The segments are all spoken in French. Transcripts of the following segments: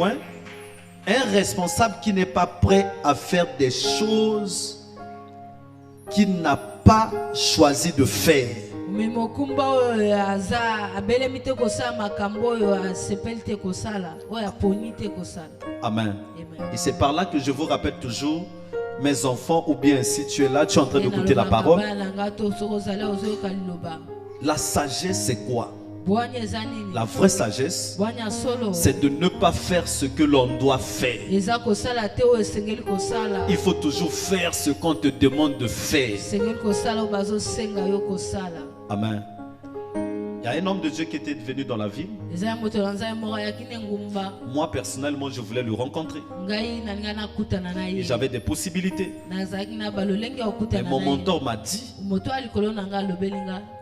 loin. Un responsable qui n'est pas prêt à faire des choses qu'il n'a pas choisi de faire. Amen. Et c'est par là que je vous rappelle toujours, mes enfants, ou bien si tu es là, tu es en train d'écouter la parole. La sagesse, c'est quoi? La vraie sagesse, c'est de ne pas faire ce que l'on doit faire. Il faut toujours faire ce qu'on te demande de faire. Amen. Il y a un homme de Dieu qui était venu dans la ville. Moi, personnellement, je voulais le rencontrer. Et j'avais des possibilités. Mais mon mentor m'a dit,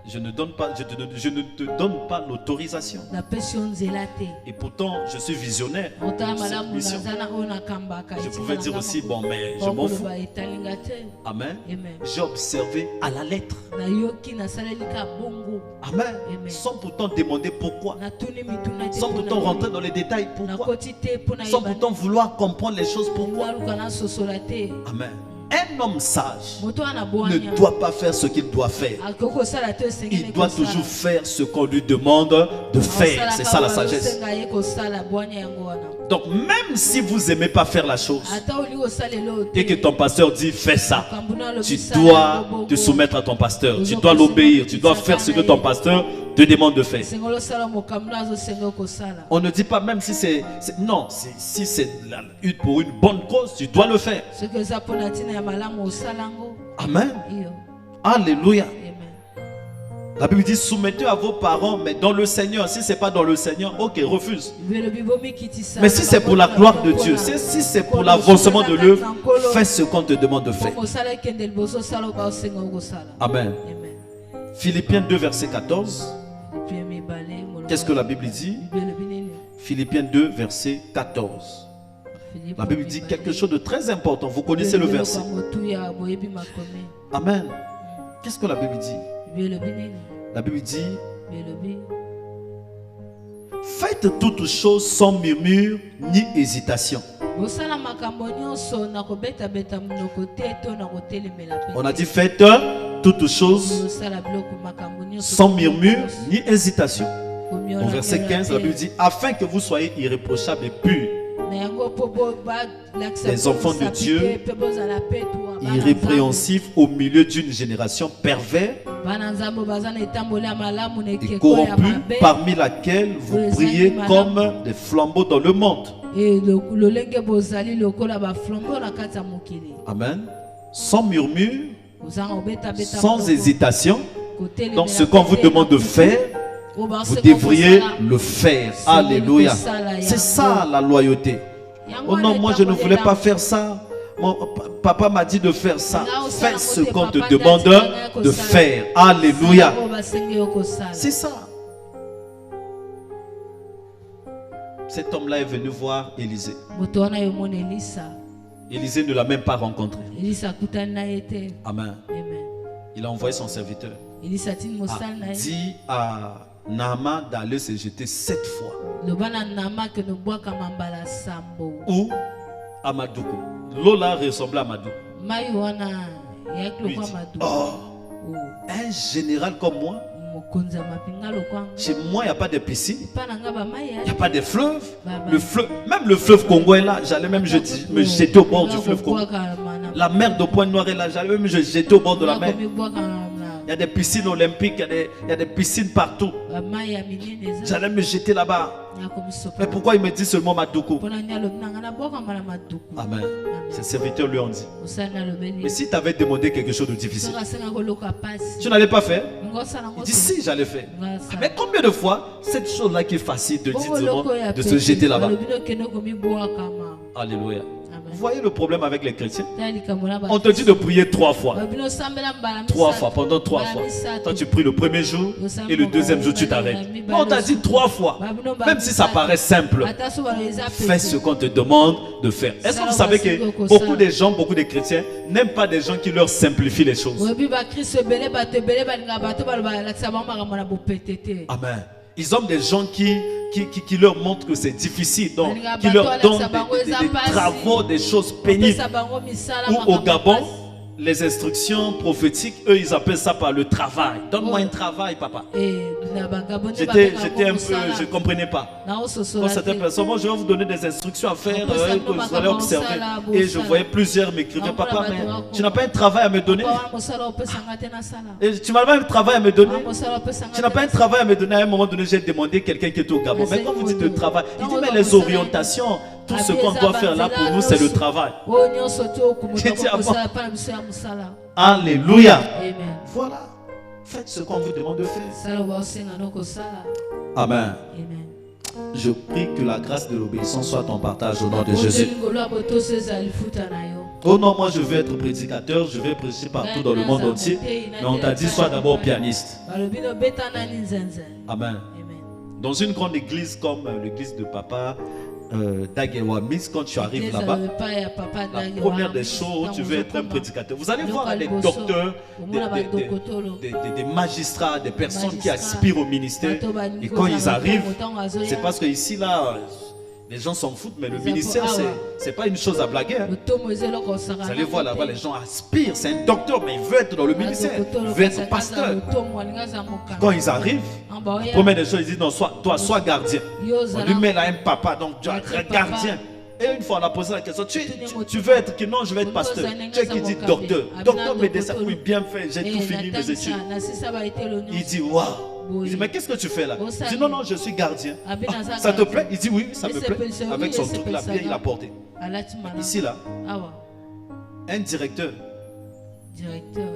je ne te donne pas l'autorisation. Et pourtant, je suis visionnaire de cette mission. Je pouvais dire aussi, bon, mais je m'en fous. Amen. J'ai observé à la lettre. Amen. Sans pourtant demander pourquoi. Sans pourtant rentrer dans les détails pourquoi. Sans pourtant vouloir comprendre les choses pourquoi. Amen. Un homme sage ne doit pas faire ce qu'il doit faire. Il doit toujours faire ce qu'on lui demande de faire. C'est ça la sagesse. Donc même si vous n'aimez pas faire la chose et que ton pasteur dit fais ça, tu dois te soumettre à ton pasteur. Tu dois l'obéir. Tu dois faire ce que ton pasteur te demande de faire. On ne dit pas même si c'est... Non, si c'est pour une bonne cause, tu dois le faire. Amen. Alléluia. La Bible dit soumettez à vos parents, mais dans le Seigneur. Si ce n'est pas dans le Seigneur, ok, refuse. Mais si c'est pour la gloire de Dieu, si c'est pour l'avancement de l'œuvre, fais ce qu'on te demande de faire. Amen. Philippiens 2, verset 14. Qu'est-ce que la Bible dit? Philippiens 2, verset 14. La Bible dit quelque chose de très important. Vous connaissez le verset. Amen. Qu'est-ce que la Bible dit? La Bible dit faites toutes choses sans murmure ni hésitation. On a dit faites toutes choses sans murmure ni hésitation. Au verset 15, la Bible dit afin que vous soyez irréprochables et purs, des enfants de Dieu, irrépréhensifs au milieu d'une génération perverse et corrompue, parmi laquelle vous brillez comme des flambeaux dans le monde. Amen. Sans murmure, sans hésitation. Donc ce qu'on vous demande de faire, vous devriez le faire. Alléluia. C'est ça la loyauté. Oh non, moi je ne voulais pas faire ça. Mon papa m'a dit de faire ça. Fais ce qu'on te demande de faire. Alléluia. C'est ça. Cet homme-là est venu voir Élisée. Élisée ne l'a même pas rencontré. Amen. Il a envoyé son serviteur. Dit à Naaman d'aller se jeter 7 fois. Ou à Madoukou. L'eau là ressemblait à Madoukou. Lui dit, oh, un général comme moi, chez moi il n'y a pas de piscine, il n'y a pas de fleuve. Même le fleuve Congo est là. J'allais même me jeter au bord du fleuve Congo. La mer de Pointe-Noire est là. J'allais même me jeter au bord de la mer. Il y a des piscines olympiques, il y a des piscines partout. J'allais me jeter là-bas. Mais pourquoi il me dit seulement Madoukou? Amen. Ses serviteurs lui ont dit. Mais si tu avais demandé quelque chose de difficile, tu n'allais pas faire? Il dit si, j'allais faire. Mais combien de fois cette chose-là qui est facile de dire de se jeter là-bas? Alléluia. Vous voyez le problème avec les chrétiens? On te dit de prier 3 fois. 3 fois, pendant 3 fois. Toi tu pries le premier jour et le deuxième jour tu t'arrêtes. On t'a dit 3 fois. Même si ça paraît simple, fais ce qu'on te demande de faire. Est-ce que vous savez que beaucoup de gens, beaucoup de chrétiens n'aiment pas des gens qui leur simplifient les choses? Amen. Ils ont des gens qui leur montrent que c'est difficile, donc qui leur donnent des travaux, des choses pénibles. Ou au Gabon, les instructions prophétiques, eux, ils appellent ça par le travail. Donne-moi un travail, papa. J'étais un peu, je ne comprenais pas. Quand certaines personnes, moi, je vais vous donner des instructions à faire, que vous allez observer. Et je voyais plusieurs m'écrire, papa, mais tu n'as pas un travail à me donner. Et tu n'as pas un travail à me donner. Tu n'as pas un travail à me donner. À un moment donné, j'ai demandé quelqu'un qui était au Gabon. Mais quand vous dites le travail, il dit, mais les orientations, tout ce qu'on doit faire là pour nous, c'est le travail. Alléluia. Voilà. Faites ce qu'on vous demande de faire. Amen. Je prie que la grâce de l'obéissance soit ton partage au nom de Jésus. Oh non, moi je veux être prédicateur, je vais prêcher partout dans le monde entier. Mais on t'a dit, sois d'abord pianiste. Amen. Dans une grande église comme l'église de papa Dagewamis, quand tu arrives là-bas, la première des choses, tu veux être un prédicateur. Vous allez voir des docteurs, des magistrats, des personnes qui aspirent au ministère. Et quand ils arrivent, c'est parce que ici, là, les gens s'en foutent, mais le ministère, c'est pas une chose à blaguer. Hein. Vous allez voir là-bas, les gens aspirent. C'est un docteur, mais il veut être dans le ministère. Il veut être pasteur. Quand ils arrivent, la première des choses, ils disent, non, toi, sois gardien. On lui met là un papa, donc tu es gardien. Et une fois on a posé la question, tu veux être qui? Non, je vais être pasteur. Tu es qui dit docteur? Docteur médecin, oui, bien fait, j'ai tout fini mes études. Il dit, waouh. Il dit, mais qu'est-ce que tu fais là? Il dit, non, non, je suis gardien. Ah, ça te plaît? Il dit, oui, ça me plaît. Avec son truc là, bien, il a porté. Ici là, un directeur.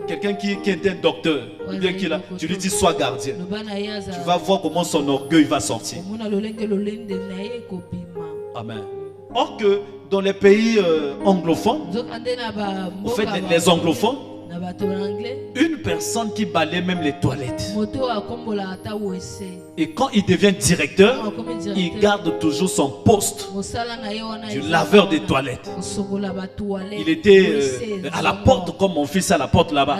Quelqu'un qui est un docteur, ou bien qui là, tu lui dis, sois gardien. Tu vas voir comment son orgueil va sortir. Amen. Or que dans les pays anglophones, au fait, les anglophones, une personne qui balaye même les toilettes. Et quand il devient directeur, il garde toujours son poste du laveur des toilettes. Il était à la porte comme mon fils à la porte là-bas.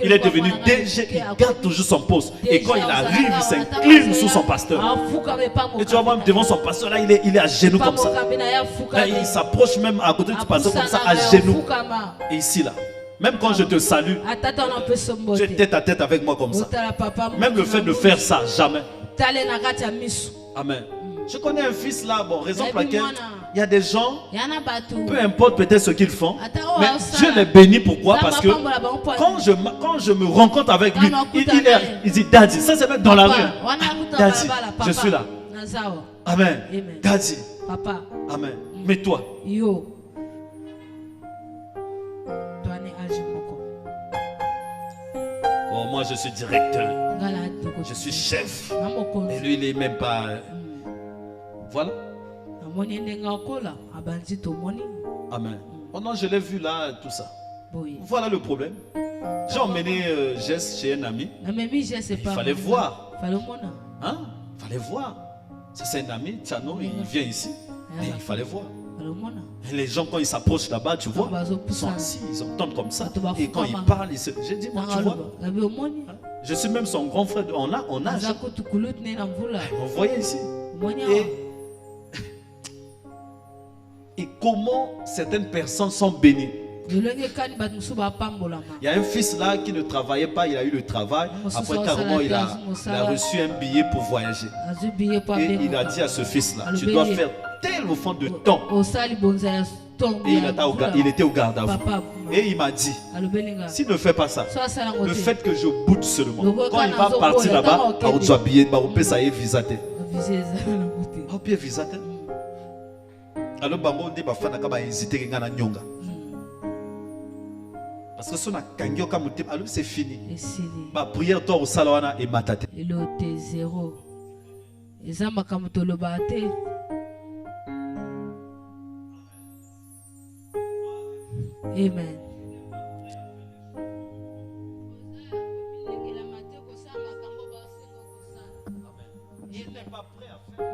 Il est devenu DG, il garde toujours son poste. Et quand il arrive, il s'incline sous son pasteur. Et tu vas voir devant son pasteur, là, il est à genoux comme ça. Là, il s'approche même à côté du pasteur comme ça, à genoux. Et ici là. Même quand je te salue, tu es tête à tête avec moi comme ça. Même le fait de faire ça, jamais. Amen. Je connais un fils là, bon, raison pour laquelle il y a des gens, peu importe peut-être ce qu'ils font, mais Dieu les bénit. Pourquoi? Parce que quand je me rencontre avec lui, il dit, Daddy, ça c'est même dans la rue. Daddy, je suis là. Amen. Daddy. Amen. Mais toi. Oh, moi je suis directeur, je suis chef. Et lui il est même pas. Voilà. Amen. Oh non, je l'ai vu là, tout ça. Voilà le problème. J'ai emmené Jess chez un ami. Il fallait voir. Hein? Il fallait voir. C'est un ami, Tchano, il vient ici. Et il fallait voir. Et les gens, quand ils s'approchent là-bas, tu vois, ils sont assis, ils entendent comme ça. Et quand ils parlent, j'ai dit, moi, tu vois, je suis même son grand frère, on a. Vous voyez ici. Et comment certaines personnes sont bénies. Il y a un fils là qui ne travaillait pas, il a eu le travail. Après carrément il a reçu un billet pour voyager. Et il a dit à ce fils là, tu dois faire tel au fond de temps. Et il était au garde à vous. Et il m'a dit, s'il ne fait pas ça, le fait que je boude seulement, quand il va partir là-bas, on doit billet, on peut ça y visater. On peut visater. Alors bango ndi bafana kaba hésiter ngana nyonga. Parce que son akangio comme alors c'est fini. Ba prière toi au salawana et matate. Elote zéro. Ezamba kamutolo bate. Amen. Il n'est pas prêt à faire.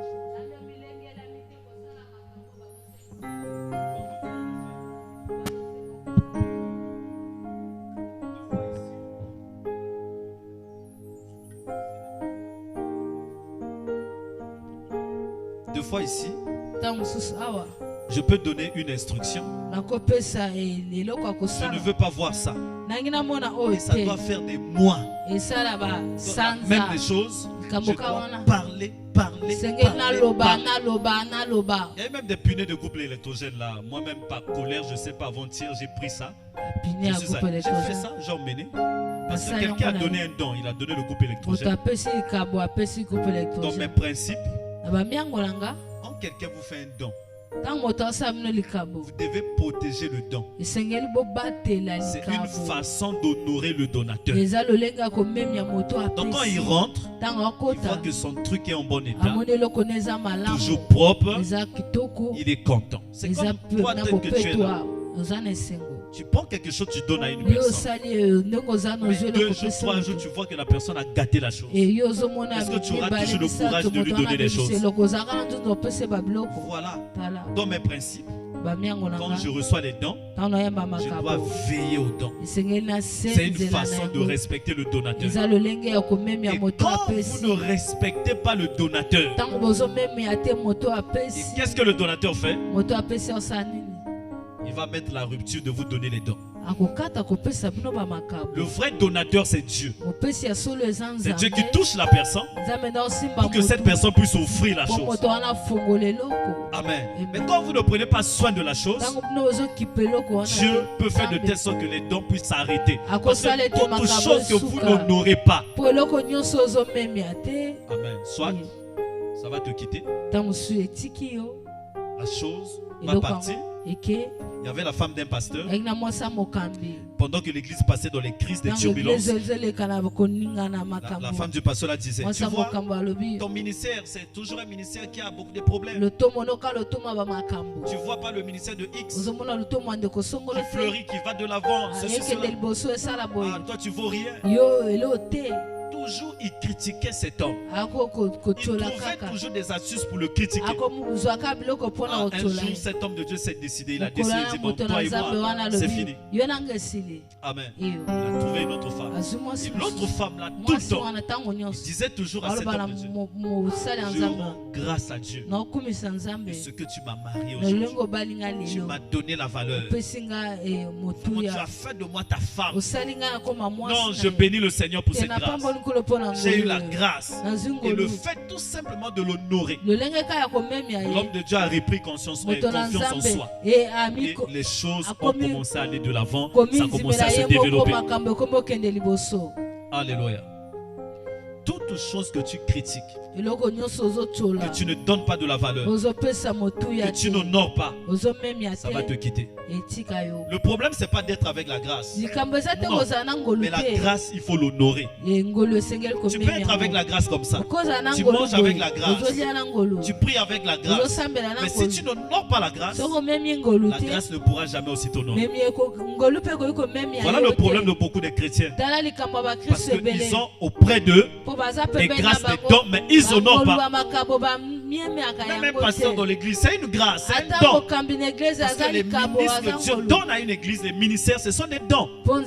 fois ici, je peux donner une instruction. Je ne veux pas voir ça. Et ça doit faire des mois. Même les choses, je dois parler. Il y a même des punaises de couple électrogène là. Moi-même, par colère, je ne sais pas, avant-hier, j'ai pris ça. J'ai fait ça, j'ai emmené. Parce que quelqu'un a donné un don, il a donné le couple électrogène. Dans mes principes, quand quelqu'un vous fait un don, vous devez protéger le don. C'est une façon d'honorer le donateur. Donc quand il rentre, il voit que son truc est en bon état, toujours propre, il est content. C'est comme toi tel que tu es là. Tu prends quelque chose, tu donnes à une personne. Mais 2 jours, 3 jours, tu vois que la personne a gâté la chose. Est-ce que tu auras toujours le courage de lui donner les choses? Voilà. Dans mes principes, quand je reçois les dons, je dois veiller aux dons. C'est une façon de respecter le donateur. Et quand vous ne respectez pas le donateur, qu'est-ce que le donateur fait? Il va mettre la rupture de vous donner les dons. Le vrai donateur, c'est Dieu. C'est Dieu qui touche la personne pour que cette personne puisse offrir la chose. Amen. Mais quand vous ne prenez pas soin de la chose, Dieu peut faire de telle sorte que les dons puissent s'arrêter. Parce que toute chose que vous n'honorez pas, amen, soit ça va te quitter. La chose va partir. Il y avait la femme d'un pasteur. Pendant que l'église passait dans les crises de turbulences, la femme du pasteur la disait: tu vois, ton ministère, c'est toujours un ministère qui a beaucoup de problèmes. Tu vois pas le ministère de X qui fleurit, qui va de l'avant. Ah, toi tu vaux rien. Toujours il critiquait cet homme. Il trouvait toujours des astuces pour le critiquer. Un jour, cet homme de Dieu s'est décidé. Il a décidé de dire: bon, toi et moi, c'est fini. Amen. Il a trouvé une autre femme. Et l'autre femme là, tout le temps, il disait toujours à cet homme de Dieu: je rends grâce à Dieu de ce que tu m'as marié aujourd'hui. Tu m'as donné la valeur. Tu as fait de moi ta femme. Non, je bénis le Seigneur pour cette grâce. J'ai eu la grâce. Et le fait tout simplement de l'honorer, l'homme de Dieu a repris confiance en soi. Et les choses ont commencé à aller de l'avant. Ça a commencé à se développer. Alléluia. Toute chose que tu critiques, que tu ne donnes pas de la valeur, que tu n'honores pas, ça va te quitter. Le problème, c'est pas d'être avec la grâce. Non. Mais la grâce, il faut l'honorer. Tu peux être avec la grâce comme ça. Tu manges avec la grâce. Tu pries avec la grâce. Mais si tu n'honores pas la grâce ne pourra jamais aussi t'honorer. Voilà le problème de beaucoup de chrétiens. Parce qu'ils ont auprès d'eux des grâces, des dons, mais ils n'honorent pas. Même un pasteur dans l'église, c'est une grâce, c'est un don. Parce que les ministres que Dieu donne à une église, les ministères, ce sont des dons. Donc,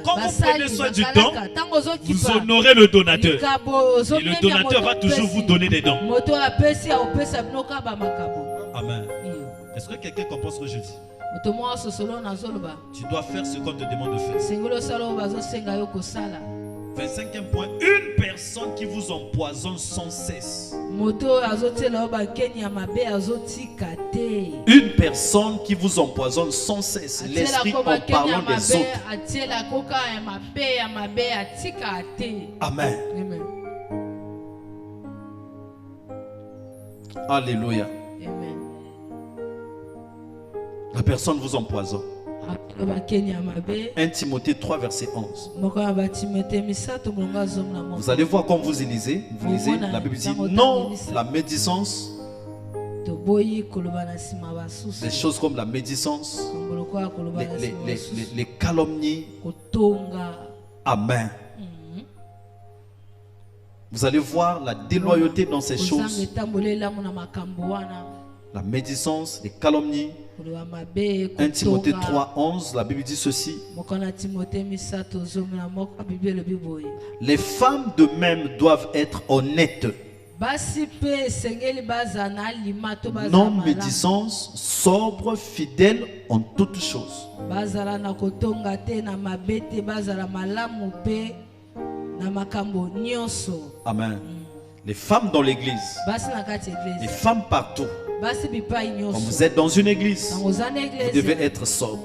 quand vous prenez soin du don, vous honorez le donateur. Et le donateur va toujours vous donner des dons. Amen. Est-ce que quelqu'un comprend ce que je dis? Tu dois faire ce qu'on te demande de faire. 25e point, une personne qui vous empoisonne sans cesse. Une personne qui vous empoisonne sans cesse l'esprit en parlant des autres. Amen. Alléluia. Amen. La personne vous empoisonne. 1 Timothée 3 verset 11. Vous allez voir quand vous lisez, la Bible dit non la médisance, des choses comme la médisance, les calomnies. Amen. Vous allez voir la déloyauté dans ces choses. La médisance, les calomnies. 1 Timothée 3, 11, la Bible dit ceci. Les femmes de même doivent être honnêtes, non médisance, sobre, fidèle en toutes choses. Amen. Les femmes dans l'église, les femmes partout. Quand vous êtes dans une église, vous devez être sobre.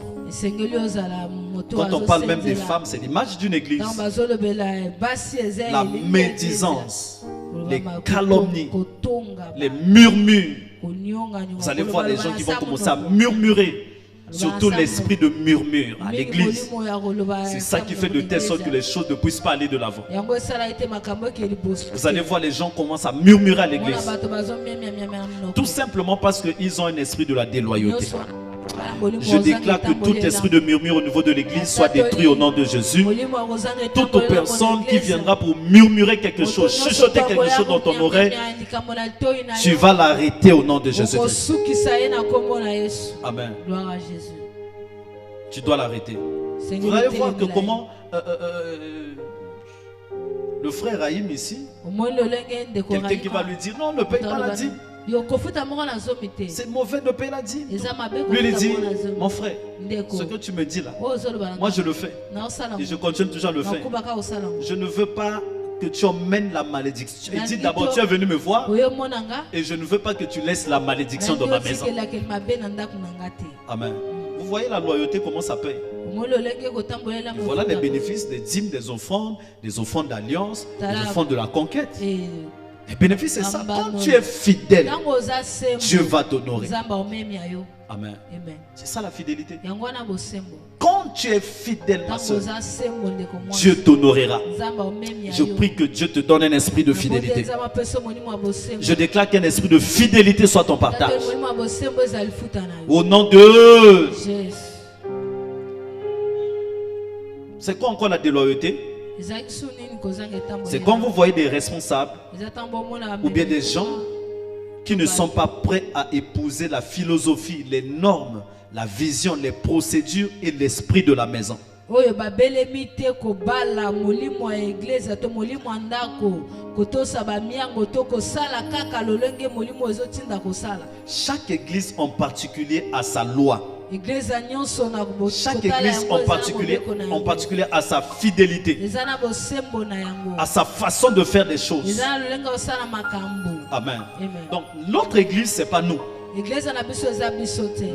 Quand on parle même des femmes, c'est l'image d'une église. La médisance, les calomnies, les murmures. Vous allez voir les gens qui vont commencer à murmurer. Surtout l'esprit de murmure à l'église. C'est ça qui fait de telle sorte que les choses ne puissent pas aller de l'avant. Vous allez voir les gens commencent à murmurer à l'église. Tout simplement parce qu'ils ont un esprit de la déloyauté. Je déclare que tout esprit de murmure au niveau de l'église soit détruit au nom de Jésus. Toute personne qui viendra pour murmurer quelque chose, chuchoter quelque chose dans ton oreille, tu vas l'arrêter au nom de Jésus. Amen. Tu dois l'arrêter. Vous allez voir que comment le frère Raïm ici, quelqu'un qui va lui dire non, ne paye pas la dîme. C'est mauvais de payer la dîme. Lui il dit, mon frère, ce que tu me dis là, moi je le fais. Et je continue toujours à le faire. Je ne veux pas que tu emmènes la malédiction. Il dit d'abord tu es venu me voir et je ne veux pas que tu laisses la malédiction dans ma maison. Amen. Vous voyez la loyauté comment ça paye. Voilà les bénéfices des dîmes, des offrandes d'alliance, des offrandes de la conquête. Les bénéfices, c'est ça. Quand tu es fidèle, Dieu va t'honorer. Amen. C'est ça la fidélité. Quand tu es fidèle, ma soeur, Dieu t'honorera. Je prie que Dieu te donne un esprit de fidélité. Je déclare qu'un esprit de fidélité soit ton partage. Au nom de... C'est quoi encore la déloyauté? C'est quand vous voyez des responsables ou bien des gens qui ne sont pas prêts à épouser la philosophie, les normes, la vision, les procédures et l'esprit de la maison. Chaque église en particulier a sa loi. Chaque église en particulier a sa fidélité, à sa façon de faire des choses. Amen. Donc l'autre église c'est pas nous.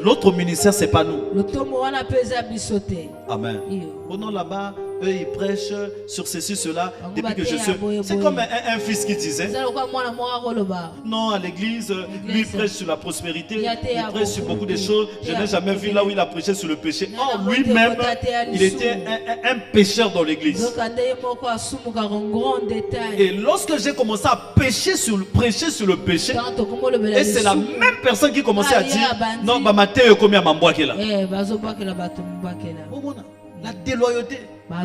L'autre ministère c'est pas nous. Amen. Oh non, là-bas eux ils prêchent sur ceci, cela. Depuis que je suis... C'est comme un fils qui disait non, à l'église, lui il prêche sur la prospérité, il prêche sur beaucoup de choses. Je n'ai jamais vu là où il a prêché sur le péché. Oh, lui-même, il était un pécheur dans l'église. Et lorsque j'ai commencé à prêcher sur le péché, et c'est la même personne qui commençait à dire non, bah, Matthieu, combien m'emboîte là. La déloyauté. La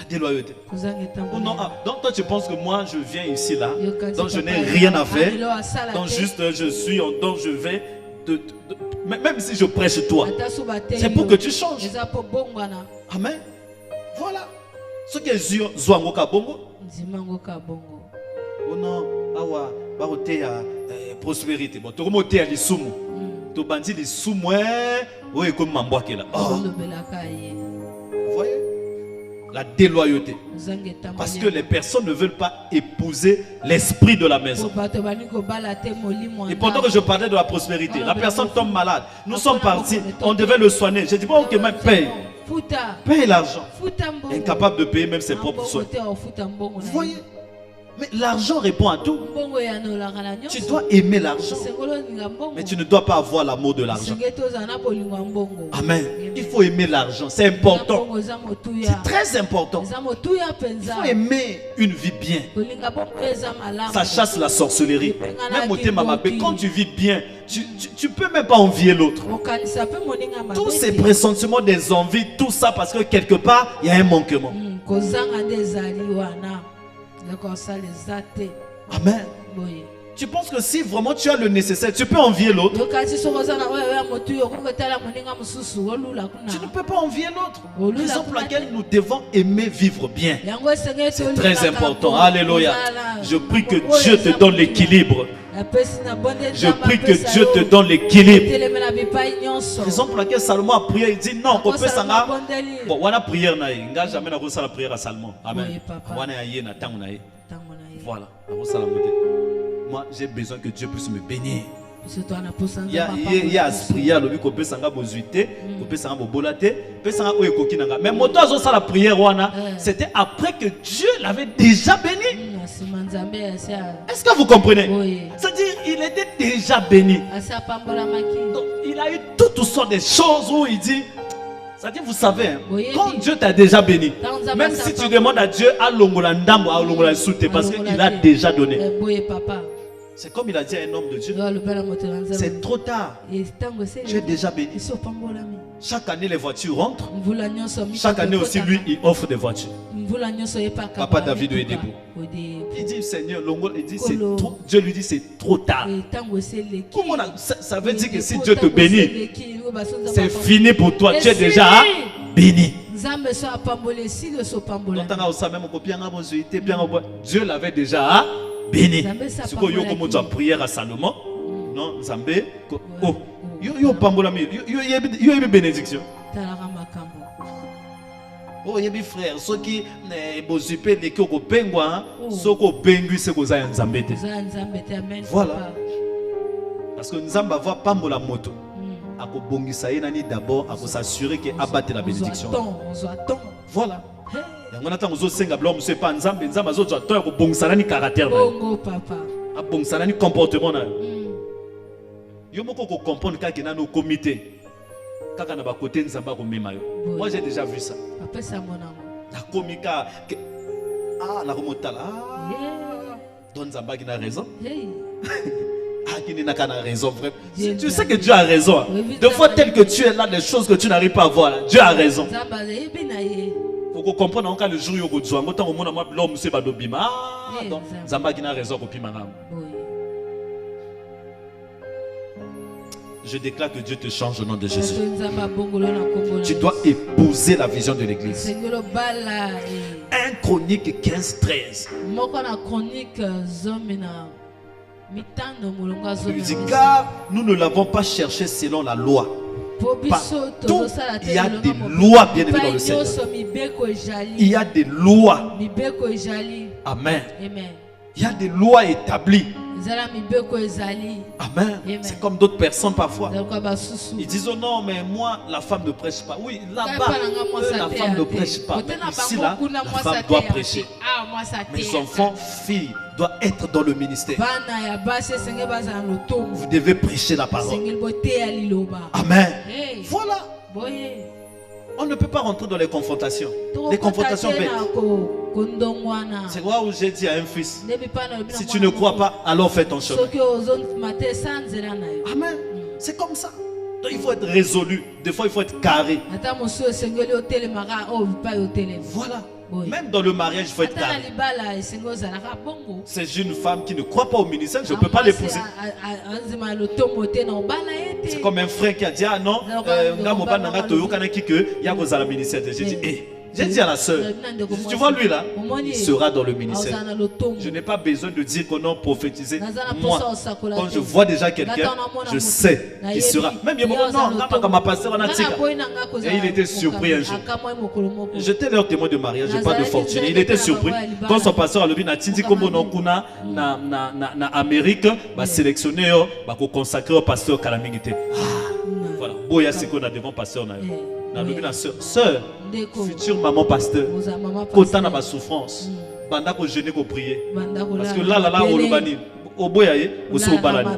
déloyauté. Oh non, donc toi tu penses que moi je viens ici là, donc je n'ai rien à faire, donc juste je suis, donc je vais, même si je prêche toi, c'est pour que tu changes. Amen. Voilà. Ce qui est Zouangoka Bongo. Oh non, awa, baroté à prospérité. Bon, tu remontes à l'issoumu. Tu bandis l'issoumu, oui, comme Mamboake là. Vous voyez? La déloyauté. Parce que les personnes ne veulent pas épouser l'esprit de la maison. Et pendant que je parlais de la prospérité, la personne tombe malade. Nous sommes partis, on devait le soigner. J'ai dit, bon, ok, mais paye. Paye l'argent. Incapable de payer même ses propres soins. Vous voyez? Mais l'argent répond à tout. Tu dois aimer l'argent, mais tu ne dois pas avoir l'amour de l'argent. Amen. Il faut aimer l'argent, c'est important. C'est très important. Il faut aimer une vie bien. Ça chasse la sorcellerie. Même quand tu vis bien, tu peux même pas envier l'autre. Tous ces pressentiments, des envies, tout ça parce que quelque part, il y a un manquement. Amen. tu penses que si vraiment tu as le nécessaire, tu peux envier l'autre. Tu ne peux pas envier l'autre. Raison pour laquelle nous devons aimer vivre bien. C'est très important. Alléluia. Je prie que Dieu te donne l'équilibre. Je prie que Dieu te donne l'équilibre. Raison pour laquelle Salomon a prié, il dit non, on peut s'en aller. Bon, on a prière, on n'a jamais la prière à Salomon. Amen. Voilà. Moi, j'ai besoin que Dieu puisse me bénir. Il y a ce prière, le qu'on peut s'en aller, on peut s'en aller, mais moi, la prière, c'était après que Dieu l'avait déjà béni. Est-ce que vous comprenez? C'est-à-dire, il était déjà béni. Donc, il a eu toutes sortes de choses où il dit. C'est-à-dire, vous savez, hein, quand Dieu t'a déjà béni, même si tu demandes à Dieu à l'ongolandam ou à l'ongolansoute, parce qu'il a déjà donné. C'est comme il a dit à un homme de Dieu. C'est trop tard. Tu es déjà béni. Chaque année, les voitures rentrent. Chaque année aussi, lui, il offre des voitures. Papa David est debout. Il dit, Seigneur, il dit, trop, Dieu lui dit, c'est trop tard. Comment ça veut dire que si Dieu te bénit, c'est fini pour toi. Tu es déjà béni. Dieu l'avait déjà béni. C'est quoi la prière à Salomon? Non, Zambé. Oh, yo pambolami, yo y bénédiction. Oh, il y a des frères, ceux qui bozupe les qui ont pengwa, ceux qui ont pengu, c'est que ça Nzambé. Voilà. Parce que Nzamba va pambola moto. À bongisa nani d'abord, à s'assurer qu'il abatte la bénédiction. Voilà. On attend aux autres senga blancs, monsieur pas Nzamba, Nzamba aux autres attend à bongisa nani caractère. Bongo papa. À bongisa nani comportement na. Yo moko ko comprendre ka ke na no comité. Kaka na ba côté Nzamba ko mema yo. Moi j'ai déjà vu ça. Après ça mon amour. La comica la remonta là. Don Nzamba qui a raison. Qui n'a qu'à raison, frère. Tu sais que Dieu a raison. Des fois, tel que tu es là, des choses que tu n'arrives pas à voir, là, Dieu a raison. Faut qu'on comprenne encore le jour où tu as l'homme, c'est pas d'obima. Donc, Zamba qui n'a raison. Je déclare que Dieu te change au nom de Jésus. Tu dois épouser la vision de l'église. 1 Chronique 15-13. Il dit car nous ne l'avons pas cherché selon la loi. Partout, il y a des lois bien aimées dans le Seigneur. Il y a des lois. Amen. Il y a des lois établies. Amen. C'est comme d'autres personnes parfois. Ils disent oh non mais moi la femme ne prêche pas. Oui là-bas la femme ne prêche pas. Mais ici là la femme doit prêcher. Mes enfants, filles doivent être dans le ministère. Vous devez prêcher la parole. Amen. Voilà. On ne peut pas rentrer dans les confrontations. Les confrontations bêtes. C'est là où j'ai dit à un fils, si tu ne crois pas, alors fais ton chemin. Amen. C'est comme ça. Donc il faut être résolu. Des fois il faut être carré. Voilà. Même dans le mariage, il faut être carré. C'est une femme qui ne croit pas au ministère, je ne peux pas l'épouser. C'est comme un frère qui a dit ah non, j'ai dit à la soeur, tu vois lui là, il sera dans le ministère. Je n'ai pas besoin de dire qu'on a prophétisé. Moi, quand je vois déjà quelqu'un, je sais qu'il sera. Même il y a et il était surpris un jour. J'étais leur témoin de mariage, je n'ai pas de fortune. Il était surpris. Quand son pasteur a levé na tindi comme na Amérique, va sélectionner, va consacrer au pasteur Kalamingité. Voilà. Boya c'est qu'on a devant pasteur na. Na sœur, future maman pasteur, autant na ma souffrance, banda ko jeûner ko prier. Parce que là au lobani, au boyaye, au so balani.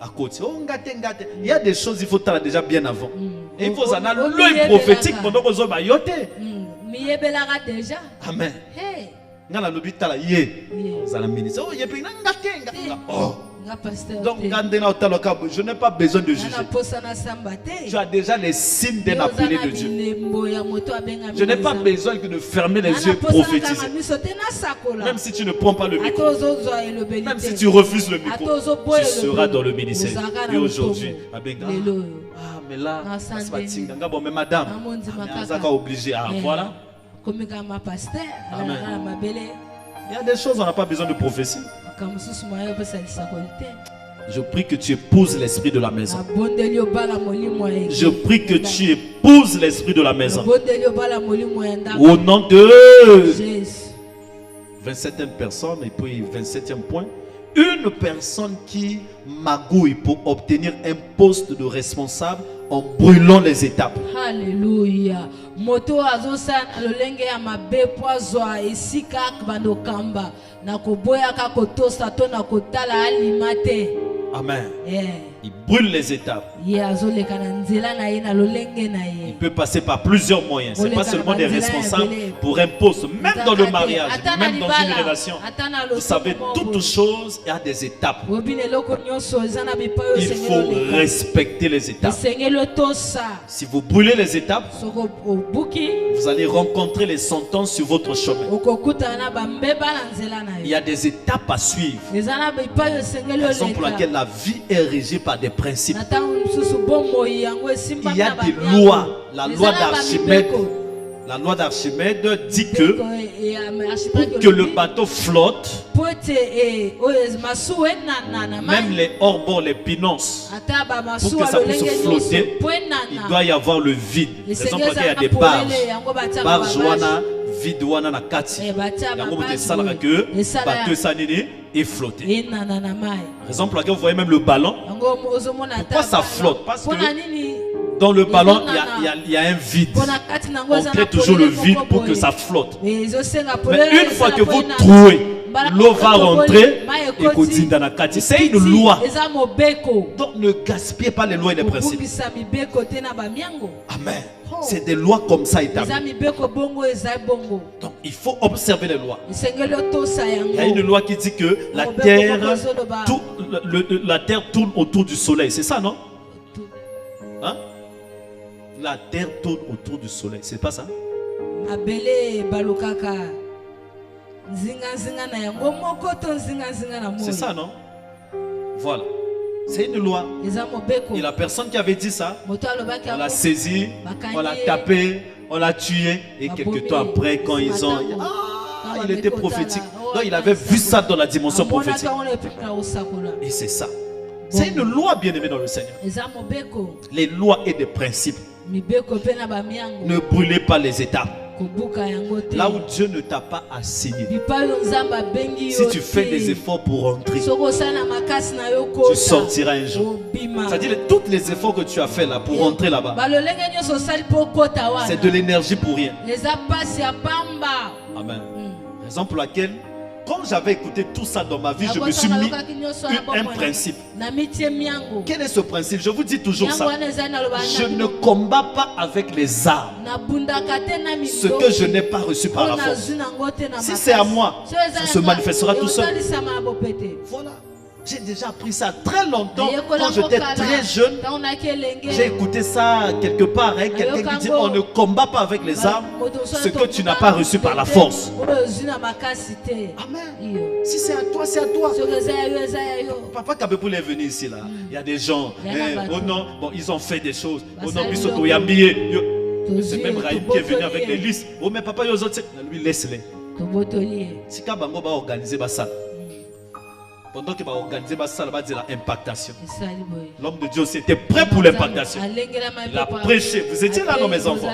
À côté, il y a des choses il faut t'aller déjà bien avant. Et il faut en aller l'œil prophétique pendant qu'on soit bayoté. Déjà. Amen. Ngala lobi tala ye. Zala ministre. Oh yepe ngatenga. Oh. Donc, je n'ai pas besoin de juger. Tu as déjà les signes d'un appelé de Dieu. Je n'ai pas besoin de fermer les yeux et prophétiser. Même si tu ne prends pas le micro, même si tu refuses le micro, tu seras dans le ministère. Et aujourd'hui, ah, mais là, mais madame, obligé. Ah, voilà. Amen. Il y a des choses, on n'a pas besoin de prophétie. Je prie que tu épouses l'esprit de la maison. Je prie que tu épouses l'esprit de la maison. Au nom de 27e personne, et puis 27e point. Une personne qui magouille pour obtenir un poste de responsable en brûlant les étapes. Alléluia. Moto azosan lolenge ya mabe poazwa esika bando kamba na koboya ka kotosa to na kotala alimate. Amen. Il brûle les étapes. Il peut passer par plusieurs moyens. Ce n'est pas seulement des responsables pour un poste. Même dans le mariage, même dans une relation. Vous savez, toutes choses, il y a des étapes. Il faut respecter les étapes. Si vous brûlez les étapes, vous allez rencontrer les sentences sur votre chemin. Il y a des étapes à suivre. Raison pour laquelle la vie est régie par des principes. Il y a des lois. La loi d'Archimède. La loi d'Archimède dit que pour que le bateau flotte, même les hors-bords, les pinonces, pour que ça puisse flotter, il doit y avoir le vide. Raison pour laquelle il y a des barges. Barge wana, vide wana na kati. Yango bote salaka que bateau sanini est flotté. Raison pour laquelle vous voyez même le ballon. Pourquoi ça flotte? Parce que dans le ballon, il y a un vide. On crée toujours le vide pour que ça flotte. Mais une fois que vous trouez, l'eau va rentrer et continue dans la kati. C'est une loi. Donc ne gaspillez pas les lois et les principes. Amen. C'est des lois comme ça établies. Donc il faut observer les lois. Il y a une loi qui dit que la terre tourne autour du soleil. C'est ça, non? Hein? La terre tourne autour du soleil. C'est pas ça? C'est ça, non? Voilà. C'est une loi. Et la personne qui avait dit ça, on l'a saisi, on l'a tapé, on l'a tué. Et quelques temps après, quand ils ont... Ah, il était prophétique. Donc il avait vu ça dans la dimension prophétique. Et c'est ça. C'est une loi, bien-aimée dans le Seigneur. Les lois et des principes. Ne brûlez pas les étapes. Là où Dieu ne t'a pas assigné. Si tu fais des efforts pour rentrer, tu sortiras un jour. C'est-à-dire tous les efforts que tu as fait là pour rentrer là-bas, c'est de l'énergie pour rien. Amen. Raison pour laquelle, quand j'avais écouté tout ça dans ma vie, je me suis mis un principe. Quel est ce principe? Je vous dis toujours ça. Je ne combats pas avec les armes ce que je n'ai pas reçu par la force. Si c'est à moi, ça se manifestera tout seul. Voilà. J'ai déjà appris ça très longtemps. Quand j'étais très jeune, j'ai écouté ça quelque part. Hein, quelqu'un qui dit on ne combat pas avec les armes ce que tu n'as pas reçu par la force. Amen. Si c'est à toi, c'est à toi. Papa Kabepou est venu ici là. Il y a des gens. Oh non, bon, ils ont fait des choses. Oh non, Bisoto Yambié. C'est même Raïm qui est venu avec les listes. Oh mais papa, lui laisse-les. Si Kabango va organiser ça. Pendant qu'il va organiser l'impactation. L'homme de Dieu était prêt pour l'impactation. Il a prêché. Vous étiez là, non, mes enfants?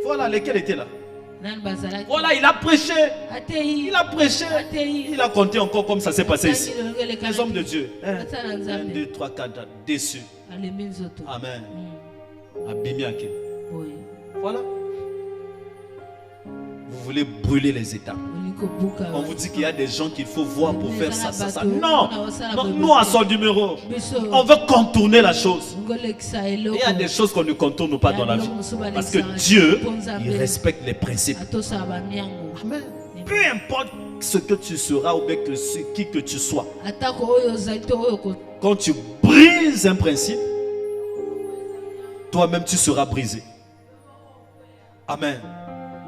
Voilà, lesquels étaient là? Voilà, il a prêché. Il a prêché. Il a compté encore comme ça s'est passé ici. Les hommes de Dieu. 1, 2, 3, 4, déçus. Amen. Abimiake. Voilà. Vous voulez brûler les étapes. On vous dit qu'il y a des gens qu'il faut voir pour faire ça, ça, ça. Non, non, nous à son numéro. On veut contourner la chose. Et il y a des choses qu'on ne contourne pas dans la vie. Parce que Dieu, il respecte les principes. Amen. Peu importe ce que tu seras ou bien qui que tu sois, quand tu brises un principe, toi-même tu seras brisé. Amen.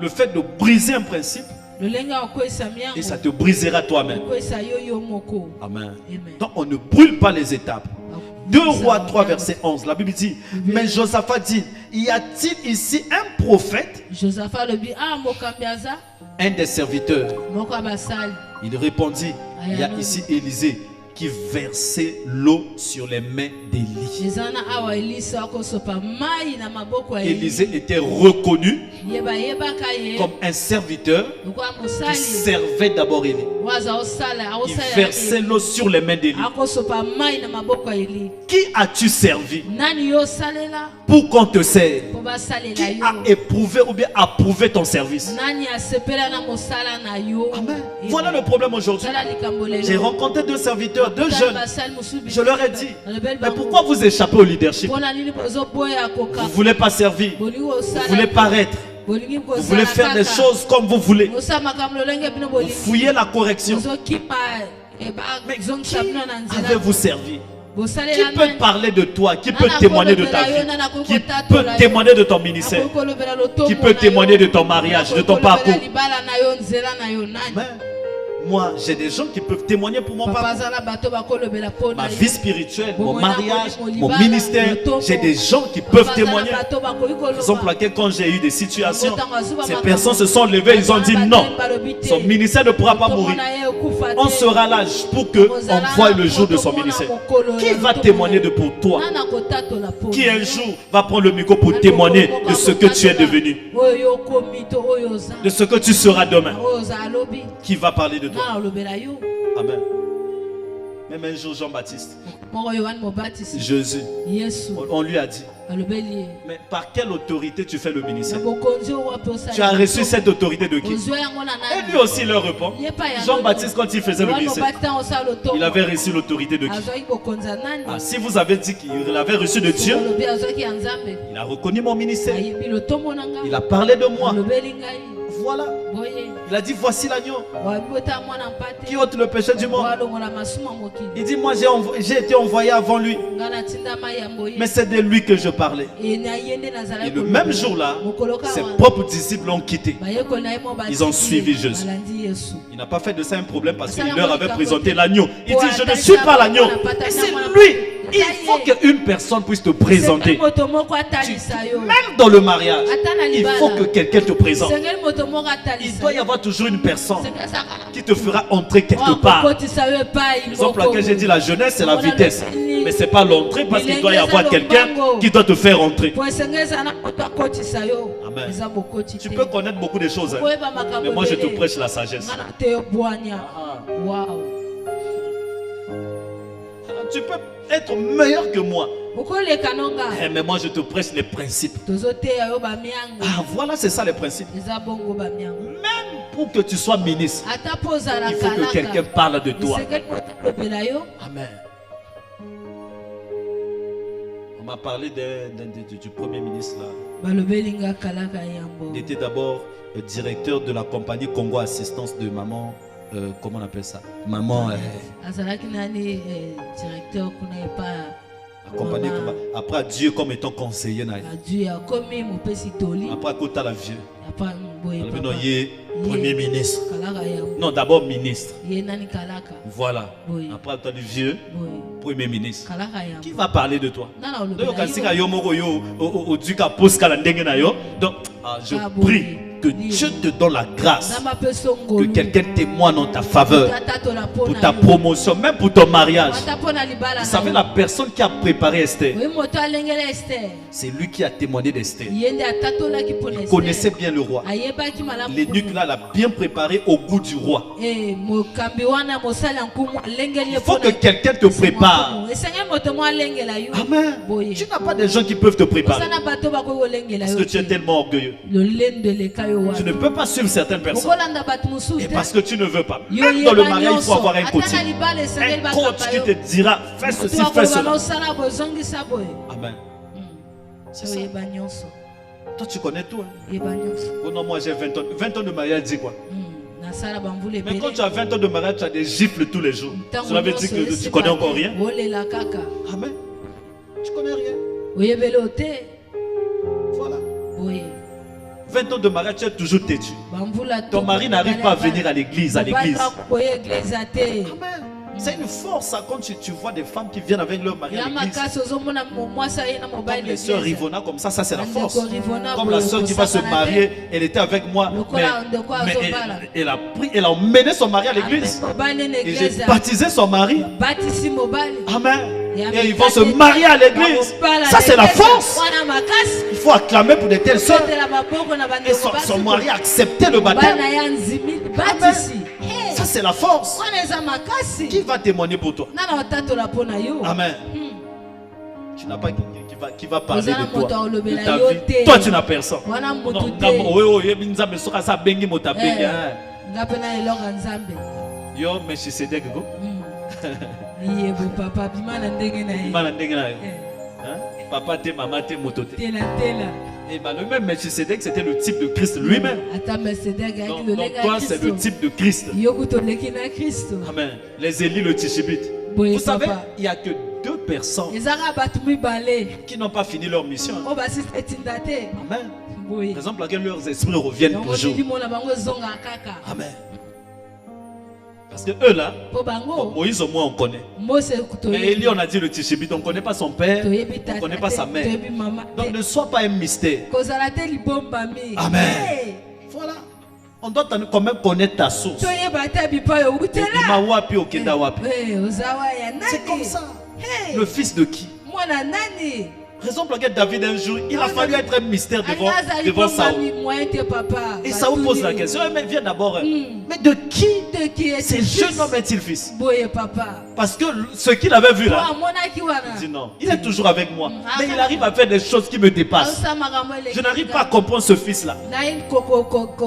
Le fait de briser un principe, et ça te brisera toi-même. Amen. Donc on ne brûle pas les étapes. 2 Rois 3 verset 11, la Bible dit, mais Josaphat dit, y a-t-il ici un prophète? Un des serviteurs. Il répondit, il y a ici Élisée qui versait l'eau sur les mains d'Élie. Élisée était reconnu comme un serviteur qui servait d'abord Élie. Il versait l'eau sur les mains d'Élie. Qui as-tu servi pour qu'on te serve? Qui a éprouvé ou bien approuvé ton service? Amen. Voilà le problème aujourd'hui. J'ai rencontré 2 serviteurs, 2 jeunes. Je leur ai dit, mais pourquoi vous échappez au leadership? Vous ne voulez pas servir, vous ne voulez paraître, vous voulez faire des choses comme vous voulez, vous fouillez la correction. Mais qui avez-vous servi? Qui peut parler de toi? Qui peut témoigner de ta vie? Qui peut témoigner de ton ministère? Qui peut témoigner de ton mariage, de ton parcours? Moi, j'ai des gens qui peuvent témoigner pour mon parcours. Ma vie spirituelle, mon mariage, mon ministère. J'ai des gens qui peuvent témoigner. Raison pour laquelle quand j'ai eu des situations, ces personnes se sont levées, ils ont dit non, son ministère ne pourra pas mourir. On sera là pour qu'on voie le jour de son ministère. Qui va témoigner pour toi? Qui un jour va prendre le micro pour témoigner de ce que tu es devenu, de ce que tu seras demain? Qui va parler de toi? Amen. Même un jour Jean-Baptiste, Jésus, on lui a dit, mais par quelle autorité tu fais le ministère? Tu as reçu cette autorité de qui? Et lui aussi leur répond. Jean-Baptiste, quand il faisait le ministère, il avait reçu l'autorité de qui? Ah, si vous avez dit qu'il avait reçu de Dieu, il a reconnu mon ministère. Il a parlé de moi. Voilà. Il a dit, voici l'agneau qui ôte le péché du monde. Il dit, moi j'ai été envoyé avant lui, mais c'est de lui que je parlais. Et le même jour-là, ses propres disciples l'ont quitté. Ils ont suivi Jésus. Il n'a pas fait de ça un problème parce qu'il leur avait présenté l'agneau. Il dit, je ne suis pas l'agneau. Et c'est lui. Il faut qu'une personne puisse te présenter. Même dans le mariage, il faut que quelqu'un te présente. Il doit y avoir toujours une personne qui te fera entrer quelque part. Raison pour laquelle j'ai dit la jeunesse, c'est la vitesse. Mais ce n'est pas l'entrée parce qu'il doit y avoir quelqu'un qui doit te faire entrer. Amen. Tu peux connaître beaucoup de choses, hein, mais moi je te prêche la sagesse. Tu peux être meilleur que moi, mais moi je te prêche les principes. Ah, voilà, c'est ça les principes. Même pour que tu sois ministre, il faut que quelqu'un parle de toi. Amen. On m'a parlé du premier ministre là. Il était d'abord directeur de la compagnie Congo Assistance de maman. Comment on appelle ça? Maman. Directeur accompagné après Dieu comme étant conseiller. Après Kota la vieux. Premier ministre. Non, d'abord ministre. Voilà. Après toi le vieux. Premier ministre. Qui va parler de toi? Donc, je prie que Dieu te donne la grâce, que quelqu'un témoigne en ta faveur, pour ta promotion, même pour ton mariage. Vous savez, la personne qui a préparé Esther, c'est lui qui a témoigné d'Esther. Il connaissait bien le roi. L'énuque là l'a bien préparé au goût du roi. Il faut que quelqu'un te prépare. Amen. Tu n'as pas des gens qui peuvent te préparer parce que tu es tellement orgueilleux. Tu ne peux pas suivre certaines personnes. Et parce que tu ne veux pas. Même dans le mariage, il faut avoir un coach. Un coach qui te dira fais ceci, fais cela. Amen. C'est ça. Toi, tu connais tout. Hein? Oh non, moi j'ai 20 ans. 20 ans de mariage, dis quoi? Mais quand tu as 20 ans de mariage, tu as des gifles tous les jours. Cela veut dire que tu connais encore rien. Amen. Tu connais rien. Voilà. 20 ans de mariage, tu es toujours têtu. Ton mari n'arrive pas à venir à l'église. Amen. C'est une force ça, quand tu vois des femmes qui viennent avec leur mari à l'église. Comme les sœurs Rivona, comme ça c'est la force. Comme la sœur qui va se marier, elle était avec moi. Mais elle a pris, elle a emmené son mari à l'église. Et j'ai baptisé son mari. Amen. Et ils vont se marier à l'église. Ça c'est la force. Il faut acclamer pour de telles sœurs. Et son mari a accepté le baptême. Amen. Ça c'est la force. Qui va témoigner pour toi? Amen. Tu n'as pas qui va parler de toi, de ta vie. Toi tu n'as personne. Yo, Melchisedec go. Papa te, maman te, moto te. Et bah, le même Melchisedec, c'était le type de Christ lui-même. Donc toi, c'est le type de Christ. Amen. Les Élie, le Tishibit. Vous savez, il n'y a que 2 personnes qui n'ont pas fini leur mission. Amen. Par exemple, laquelle leurs esprits reviennent toujours. Amen. Parce que eux là, Moïse au moins on connaît. Mais Élie on a dit le Tishibit, on ne connaît pas son père, on ne connaît pas sa mère. Donc ne sois pas un mystère. Amen. Voilà. On doit quand même connaître ta source. C'est comme ça. Le fils de qui? Raison pour laquelle David un jour, il a fallu être un mystère devant Saoul. Et Saoul pose la question, mais viens d'abord, mais de qui ce jeune homme est-il fils? Parce que ce qu'il avait vu là, il dit non, il est toujours avec moi. Mais il arrive à faire des choses qui me dépassent. Je n'arrive pas à comprendre ce fils là.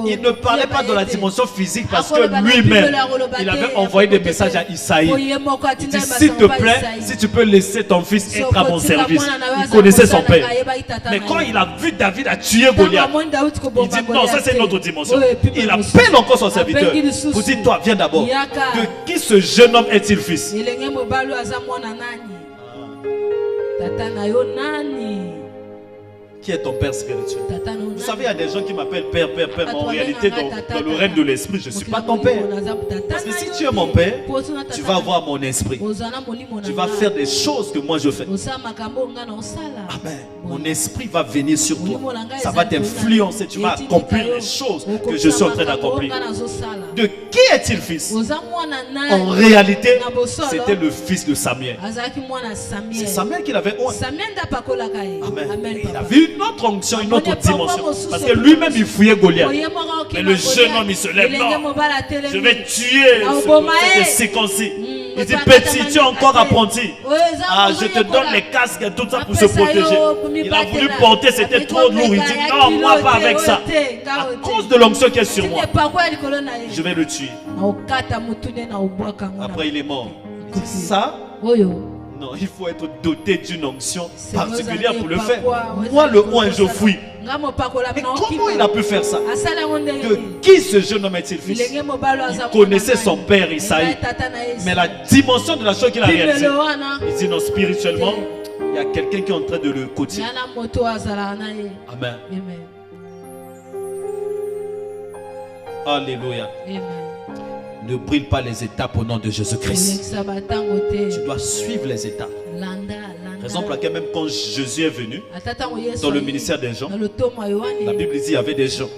Il ne parlait pas dans la dimension physique parce que lui-même, il avait envoyé des messages à Isaïe. Il dit s'il te plaît, si tu peux laisser ton fils être à mon service. Il connaissait son père. Mais quand il a vu David a tué Goliath, il dit non, ça c'est une autre dimension. Il appelle encore son serviteur. Vous dites toi, viens d'abord. De qui ce jeune homme est-il fils? Qui est ton père spirituel? Vous savez, il y a des gens qui m'appellent père, père, père. Mais en réalité, dans le règne de l'esprit, je ne suis pas ton père. Parce que si tu es mon père, tu vas avoir mon esprit. Tu vas faire des choses que moi je fais. Amen. Mon esprit va venir sur toi. Ça va t'influencer. Tu vas accomplir les choses que je suis en train d'accomplir. De qui est-il fils? En réalité, c'était le fils de Samuel. C'est Samuel qui l'avait honte. Amen. Il avait une autre onction, une autre dimension. Parce que lui-même, il fouillait Goliath. Mais le jeune homme, il se lève. Non, je vais tuer ce circoncis. Il dit, petit, tu es encore apprenti. Ah, je te donne les casques et tout ça pour se protéger. Il a voulu porter, c'était trop lourd. Il dit, non, moi pas avec ça. À cause de l'onction qui est sur moi, je vais le tuer. Après, il est mort. Ça, non, il faut être doté d'une onction particulière pour le faire. Moi, le oint, je fouille. Mais comment il a pu faire ça? De qui ce jeune homme est-il fils? Il connaissait son père Isaïe. Mais la dimension de la chose qu'il a réalisée, il dit non, spirituellement, il y a quelqu'un qui est en train de le coacher. Amen. Alléluia. Ne brûle pas les étapes au nom de Jésus-Christ. Tu dois suivre les étapes. Raison pour laquelle même quand Jésus est venu dans le ministère des gens, la Bible dit qu'il y avait des gens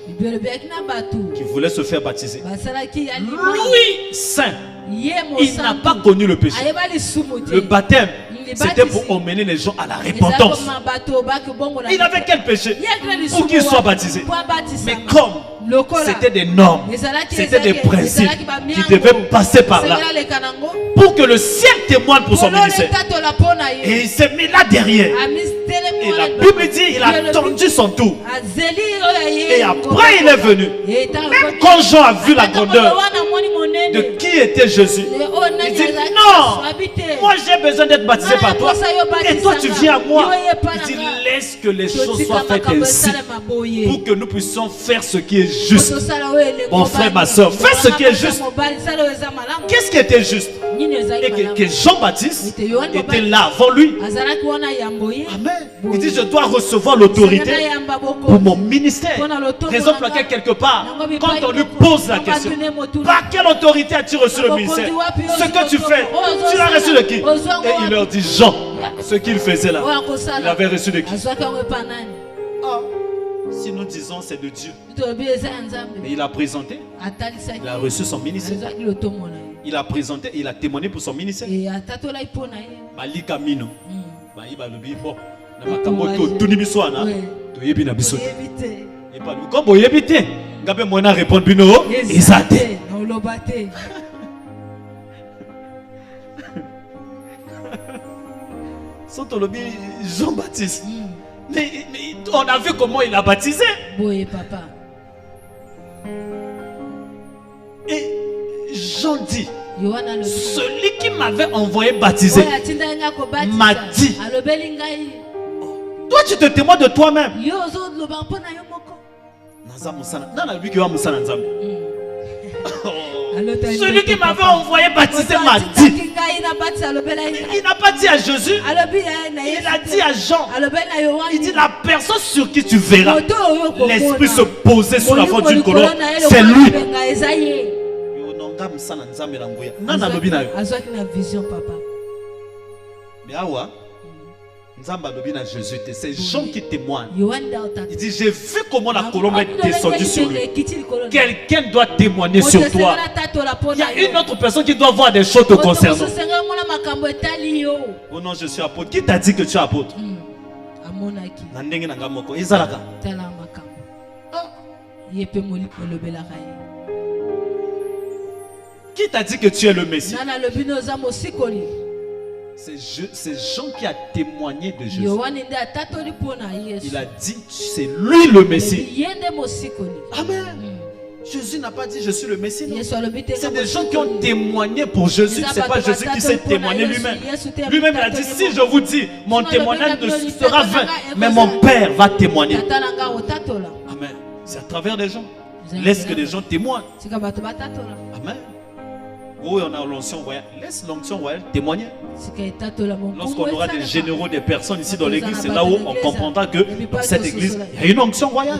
qui voulaient se faire baptiser. Lui, saint, il n'a pas connu le péché. Le baptême, c'était pour emmener les gens à la repentance. Il avait quel péché pour qu'il soit baptisé? Mais comme c'était des normes, c'était des principes qui devaient passer par là pour que le ciel témoigne pour son ministère. Et il s'est mis là derrière. Et la Bible dit il a attendu son tour. Et après il est venu. Même quand Jean a vu la grandeur de qui était Jésus, il dit non, Non, moi j'ai besoin d'être baptisé par toi. Et toi tu viens à moi. Il dit laisse que les choses soient faites ainsi pour que nous puissions faire ce qui est juste. Mon frère, ma soeur, fais ce qui est juste. Qu'est-ce qui était juste? Et que Jean-Baptiste était là avant lui. Amen. Il dit je dois recevoir l'autorité pour mon ministère. Raison pour laquelle quelque part, quand on lui pose la question, par quelle autorité as-tu reçu le ministère? Ce que tu fais, tu l'as reçu de qui? Et il leur dit Jean, ce qu'il faisait là, il avait reçu de qui? Si nous disons c'est de Dieu, mais il a présenté, il a reçu son ministère. Il a présenté, il a témoigné pour son ministère. Malika Mino. Jean-Baptiste. Mais on a vu comment il a baptisé. Oui, papa. Et Jean dit, celui qui m'avait envoyé baptiser m'a dit, toi tu te témoignes de toi-même. Celui qui m'avait envoyé baptiser m'a dit. Il n'a pas dit à Jésus, il a dit à Jean. Il dit la personne sur qui tu verras l'esprit se poser sur la fond d'une colonne, c'est lui. Mais awa, c'est Jean qui témoigne. Il dit j'ai vu comment la colombe est descendue sur lui. Quelqu'un doit témoigner sur toi. Il y a une autre personne qui doit voir des choses te concernant. Oh non, je suis apôtre. Qui t'a dit que tu es apôtre? Qui t'a dit que tu es le Messie? C'est Jean qui a témoigné de Jésus. Il a dit c'est lui le Messie. Amen. Jésus n'a pas dit je suis le Messie. C'est des gens qui ont témoigné pour Jésus. C'est pas Jésus qui s'est témoigné lui-même. Lui-même il a dit si je vous dis mon témoignage sera vain, mais mon Père va témoigner. Amen. C'est à travers des gens. Laisse que les gens témoignent. Amen. Oui, on a l'onction royale. Laisse l'onction royale témoigner. Lorsqu'on aura des généraux, des personnes ici dans l'église, c'est là où on comprendra que dans cette église, il y a une onction royale.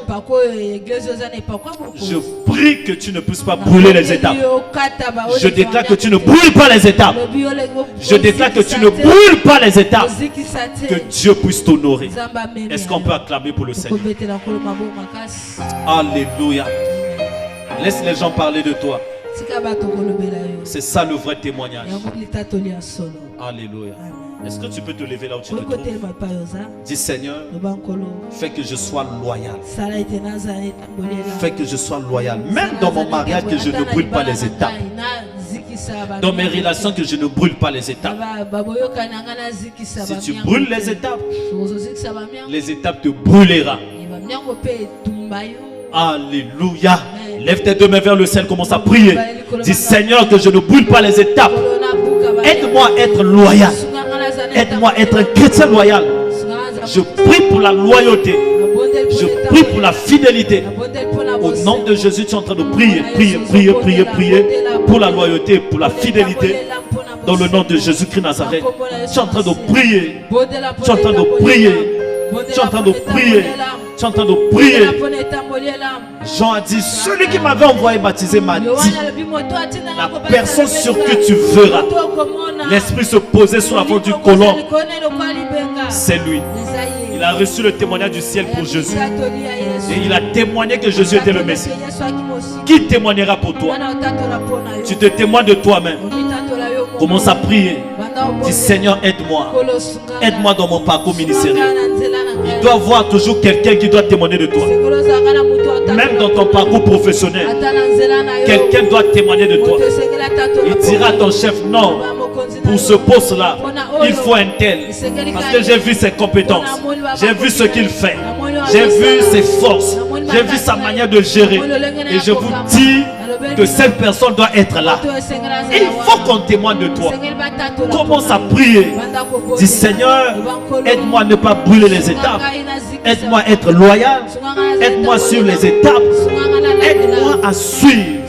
Je prie que tu ne puisses pas brûler les étapes. Je déclare que tu ne brûles pas les étapes. Je déclare que tu ne brûles pas les étapes. Que Dieu puisse t'honorer. Est-ce qu'on peut acclamer pour le Seigneur? Alléluia. Laisse les gens parler de toi. C'est ça le vrai témoignage. Alléluia. Est-ce que tu peux te lever là où tu te trouves? Dis Seigneur, fais que je sois loyal. Fais que je sois loyal. Même dans mon mariage, que je ne brûle pas les étapes. Dans mes relations, que je ne brûle pas les étapes. Si tu brûles les étapes te brûlera. Alléluia. Lève tes deux mains vers le ciel, commence à prier. Dis Seigneur que je ne brûle pas les étapes. Aide-moi à être loyal. Aide-moi à être un chrétien loyal. Je prie pour la loyauté. Je prie pour la fidélité. Au nom de Jésus, tu es en train de prier. Prier pour la loyauté, pour la fidélité. Dans le nom de Jésus-Christ Nazareth. Tu es en train de prier. Tu es en train de prier. Tu es en train de prier. Tu es en train de prier. Jean a dit, celui qui m'avait envoyé baptiser m'a dit, la personne sur qui tu verras l'esprit se poser sur la forme du colon, c'est lui. Il a reçu le témoignage du ciel pour Jésus. Et il a témoigné que Jésus était le Messie. Qui témoignera pour toi? Tu te témoignes de toi-même. Commence à prier. Dis Seigneur, aide-moi. Aide-moi dans mon parcours ministériel. Il doit y avoir toujours quelqu'un qui doit témoigner de toi. Même dans ton parcours professionnel, quelqu'un doit témoigner de toi. Il dira à ton chef, non, pour ce poste-là, il faut un tel. Parce que j'ai vu ses compétences. J'ai vu ce qu'il fait. J'ai vu ses forces. J'ai vu sa manière de gérer. Et je vous dis, que cette personne doit être là. Il faut qu'on témoigne de toi. Commence à prier. Dis Seigneur, aide-moi à ne pas brûler les étapes. Aide-moi à être loyal. Aide-moi à suivre les étapes. Aide-moi à suivre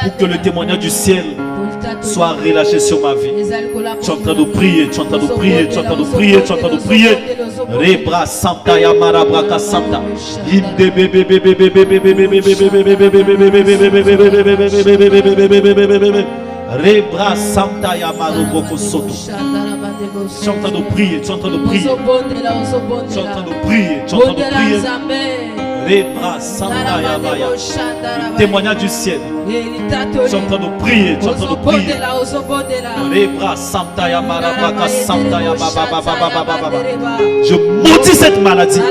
pour que le témoignage du ciel soit relâché sur ma vie. Tu es en train de prier, tu es en train de prier, tu es en train de prier, tu es en train de prier. Rebra Santa Yamara Braka Santa. Rebra Santa Yamaro Boko Soto. Tu es en train de prier, tu es en train de prier. Tu es en train de prier, tu es en train de prier. Rebra Santa Yamaya. Le témoignage du ciel. Tu es en train de prier, tu es en train de prier. Rebra Santa Yamara Braka Santa Yamaba. Je maudis cette maladie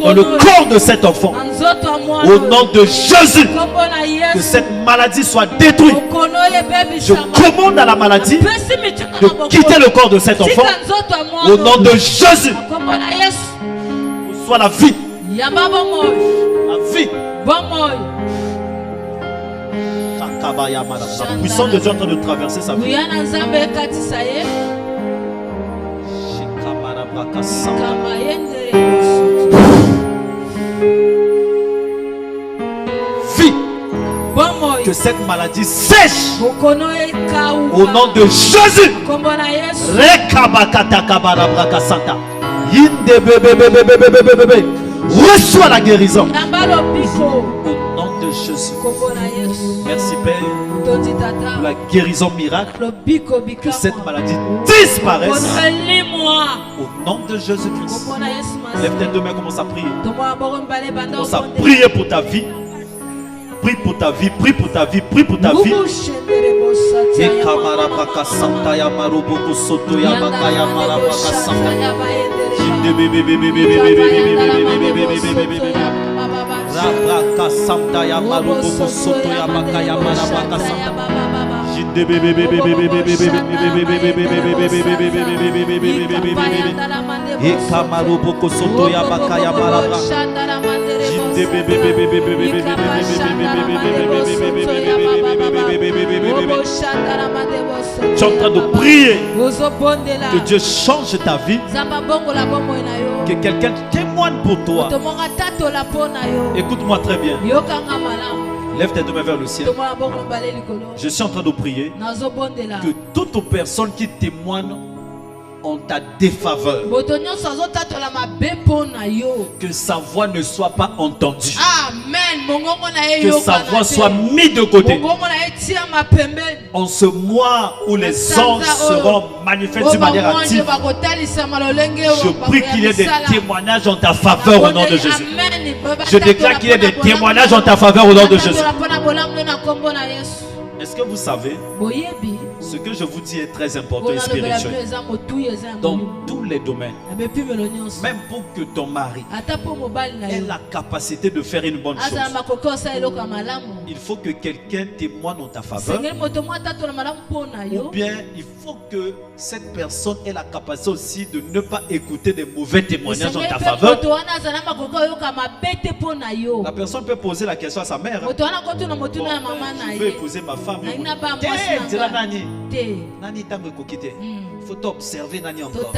dans le corps de cet enfant. Au nom de Jésus, que cette maladie soit détruite. Je commande à la maladie de quitter le corps de cet enfant. Au nom de Jésus, soit la vie. La vie. La puissance de Dieu est en train de traverser sa vie. Vie. Que cette maladie sèche au nom de Jésus. Reçois la guérison au nom de Jésus. Merci Père pour la guérison miracle. Que cette maladie disparaisse au nom de Jésus-Christ. Lève tes deux mains, commence à prier. Commence à prier pour ta vie. Prie pour ta vie, prie pour ta vie, prie pour ta vie. Tu es en train de prier que Dieu change ta vie, que quelqu'un témoigne pour toi. Écoute-moi très bien. Lève tes deux mains vers le ciel. Je suis en train de prier que toute personne qui témoigne en ta défaveur, que sa voix ne soit pas entendue. Amen. Que sa voix soit mise de côté. En ce mois où les anges seront manifestés d'une manière active, je prie qu'il y ait des témoignages en ta faveur au nom de Jésus. Je déclare qu'il y ait des témoignages en ta faveur au nom de Jésus. Est-ce que vous savez, ce que je vous dis est très important et spirituel dans tous les domaines. Même pour que ton mari ait la capacité de faire une bonne chose, il faut que quelqu'un témoigne en ta faveur, ou bien il faut que cette personne ait la capacité aussi de ne pas écouter des mauvais témoignages en ta faveur. La personne peut poser la question à sa mère. Bon, je vais épouser ma femme. Il faut t'observer Nani encore.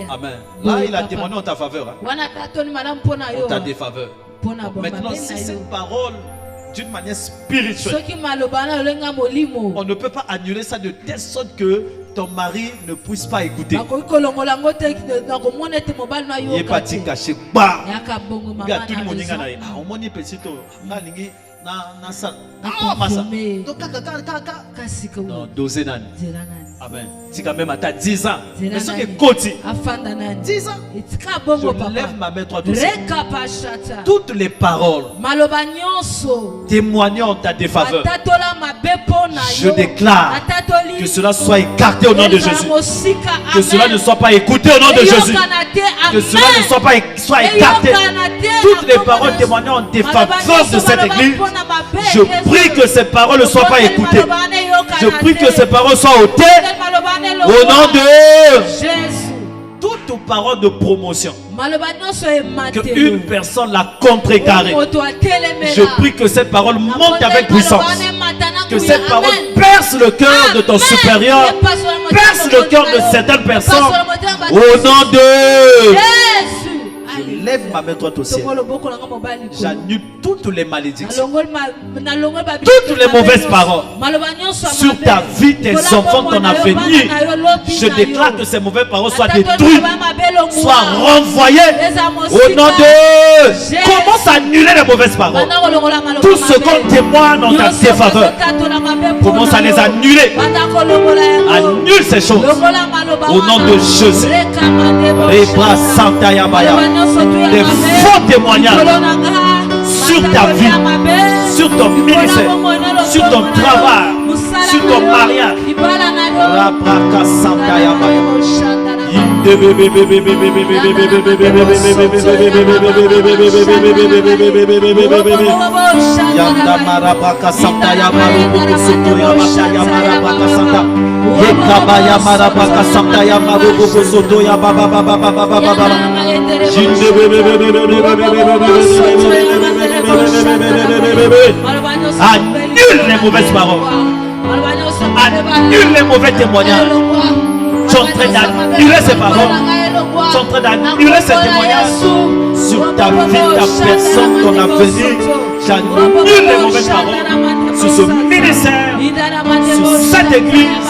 Amen. Là, il a témoigné en ta faveur. En ta défaveur. Maintenant, si cette parole d'une manière spirituelle, on ne peut pas annuler ça de telle sorte que ton mari ne puisse pas écouter. Il est parti caché. Amen. Si quand même à 10 ans, mais ce qui est côté 10 ans, je lève ma main, toi doucement. Toutes les paroles témoignant en ta défaveur, je déclare que cela soit écarté au nom de Jésus. Que cela ne soit pas écouté au nom de Jésus. Que cela ne soit écarté. Toutes les paroles témoignant en défaveur de cette église, je prie que ces paroles ne soient pas écoutées. Je prie que ces paroles soient ôtées au nom de Jésus. Toutes toute parole de promotion que une personne l'a contrecarrée, je prie que cette parole monte avec puissance, que cette parole perce le cœur de ton supérieur, perce le cœur de certaines personnes au nom de Jésus. Je lève ma main droite au ciel. J'annule toutes les malédictions, toutes les mauvaises paroles sur ta vie, tes enfants, ton avenir. Je déclare que ces mauvaises paroles soient détruites, soient renvoyées au nom de Jésus. Commence à annuler les mauvaises paroles. Tout ce qu'on témoigne en ta défaveur, commence à les annuler. Annule ces choses au nom de Jésus. Des faux témoignages sur ta vie, sur ton ministère, sur ton travail, sur ton mariage. Annule les mauvaises paroles, annule les mauvais témoignages. Tu es en train d'annuler ces paroles, tu es en train d'annuler ces témoignages sur ta vie, ta personne, ton avenir. J'annule les mauvaises paroles sur ce ministère, sur cette église,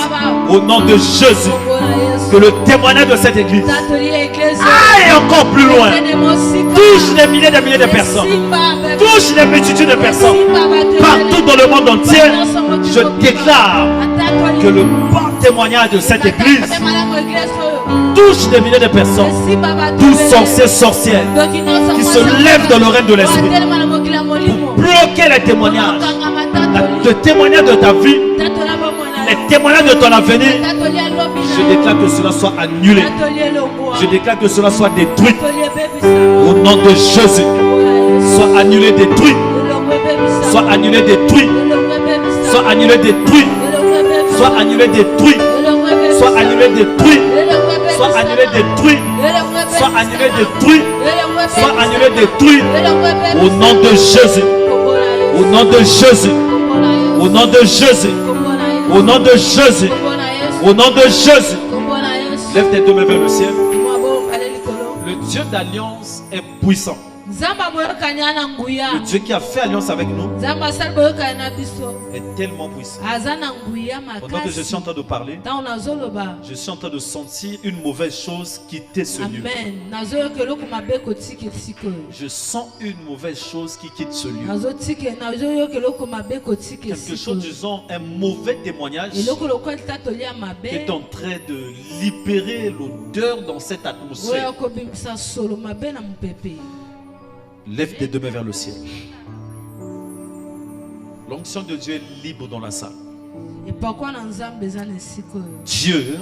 au nom de Jésus. Que le témoignage de cette église aille encore plus loin, touche des milliers de personnes, touche des multitudes de personnes partout dans le monde entier. Je déclare que le bon témoignage de cette église touche des milliers de personnes, tous sorciers, sorcières qui se lèvent dans le règne de l'esprit pour bloquer les témoignages, le témoignage de ta vie, les témoignages de ton avenir. Je déclare que cela soit annulé. Je déclare que cela soit détruit. Au nom de Jésus. Soit annulé, détruit. Soit annulé, détruit. Soit annulé, détruit. Soit annulé, détruit. Soit annulé, détruit. Soit annulé, détruit. Soit annulé, détruit. Soit annulé, détruit. Au nom de Jésus. Au nom de Jésus. Au nom de Jésus. Au nom de Jésus. Au nom de Jésus. Lève tes deux mains vers le ciel. Le Dieu d'alliance est puissant. Le Dieu qui a fait alliance avec nous est tellement puissant. Pendant que je suis en train de parler, je suis en train de sentir une mauvaise chose quitter ce lieu. Je sens une mauvaise chose qui quitte ce lieu. Quelque chose, disons, un mauvais témoignage qui est en train de libérer l'odeur dans cette atmosphère. Lève tes deux mains vers le ciel. L'onction de Dieu est libre dans la salle. Dieu,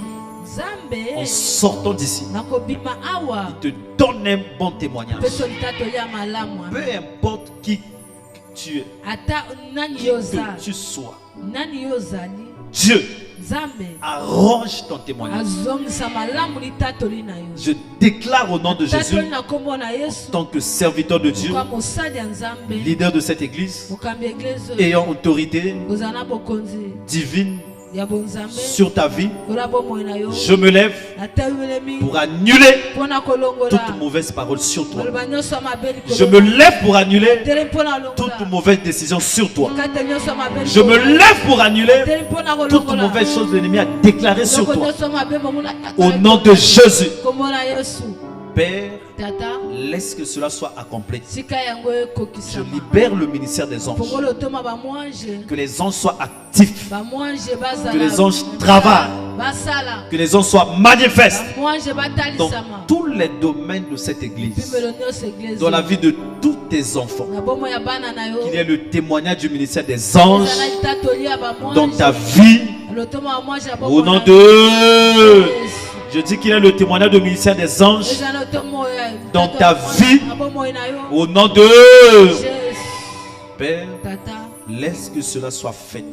en sortant d'ici, il te donne un bon témoignage. Peu importe qui tu es, que tu sois, Dieu arrange ton témoignage. Je déclare au nom de Jésus, en tant que serviteur de Dieu, leader de cette église, ayant autorité divine sur ta vie, je me lève pour annuler toute mauvaise parole sur toi. Je me lève pour annuler toute mauvaise décision sur toi. Je me lève pour annuler toute mauvaise chose que l'ennemi a déclarée sur toi. Au nom de Jésus. Père, laisse que cela soit accompli. Je libère le ministère des anges. Que les anges soient actifs. Que les anges travaillent. Que les anges soient manifestes dans tous les domaines de cette église. Dans la vie de tous tes enfants. Qu'il y ait le témoignage du ministère des anges dans ta vie. Au nom de... Je dis qu'il y a le témoignage du ministère des anges dans ta vie. Au nom de Père, Laisse que cela soit fait.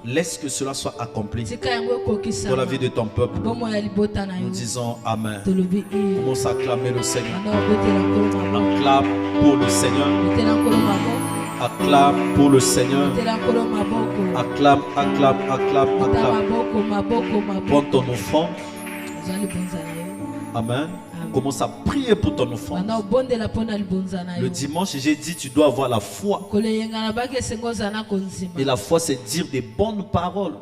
Laisse que cela soit accompli dans la vie de ton peuple. Nous disons Amen. Commence à acclamer le Seigneur. Acclame pour le Seigneur. Acclame pour le Seigneur. Acclame, acclame, acclame, acclame. Prends ton offrande. Amen. Commence à prier pour ton offrande. Le dimanche, j'ai dit tu dois avoir la foi. Et la foi, c'est dire des bonnes paroles.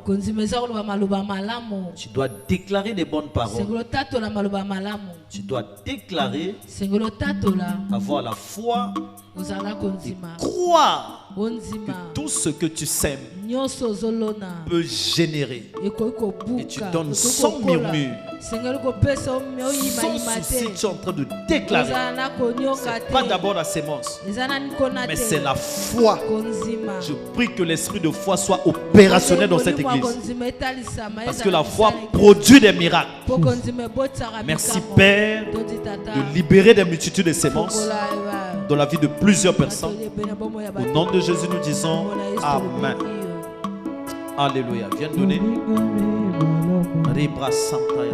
Tu dois déclarer des bonnes paroles. Tu dois déclarer avoir la foi et croire que tout ce que tu sèmes peut générer. Et tu donnes sans murmure, sans souci. Tu es en train de déclarer. C'est pas d'abord la sémence, mais c'est la foi. Je prie que l'esprit de foi soit opérationnel dans cette église, parce que la foi produit des miracles. Merci Père de libérer des multitudes de sémences dans la vie de plusieurs personnes. Au nom de Jésus, nous disons Amen. Alléluia. Viens donner. Ribra Santaya.